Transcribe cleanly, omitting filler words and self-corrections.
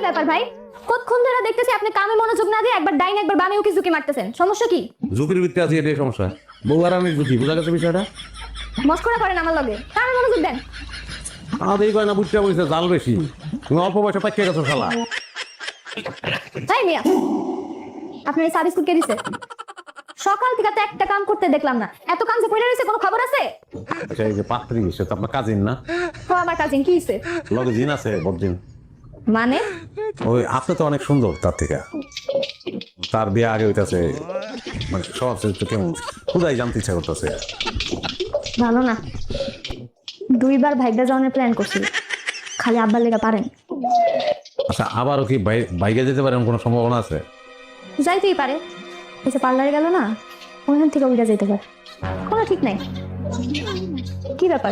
ব্যাপার ভাই? কতক্ষণ ধরে দেখতেছি আপনি কামে মনোযোগ না দিয়ে একবার ডাইন একবার বামে উকি ঝুঁকি মারতেছেন, সমস্যা কি? ঝুঁকির ভিত্তি আছে, এটাই সমস্যা। বউ আর আমি ঝুঁকি, বুঝা গেছে বিষয়টা? মস্করা করেন আমার লগে, কামে মনোযোগ দেন। আমাদের কয় না, বুঝতে বলছে জাল বেশি। তুমি অল্প বয়সে পাইকে গেছো শালা। তাই মিয়া, আপনার এই সার্ভিস কে দিছে? সকাল থেকে তো একটা কাম করতে দেখলাম না, এত কাম যে পড়ে রয়েছে, কোনো খবর আছে? আচ্ছা, এই যে পাত্রী, সে তো আপনার কাজিন না? ও আমার কাজিন, কি হইছে? লগে জিন আছে, বড়দিন। মানে? ওই আপনি তো অনেক সুন্দর তার থেকে। তার বিয়ে আগে হইতাছে, মানে স্বভাব চরিত্র কেমন খুদাই জানতে ইচ্ছা করতেছে। ভালো না, দুইবার ভাইগা যাওয়ার প্ল্যান করছি, খালি আব্বার লেগা পারেন। আচ্ছা, আবারও কি বাইকে যেতে পারে এমন কোনো সম্ভাবনা আছে? যাইতেই পারে, এই যে পার্লারে গেল না, ওইখান থেকে উইরা যেতে পারে, কোনো ঠিক নাই। কি ব্যাপার?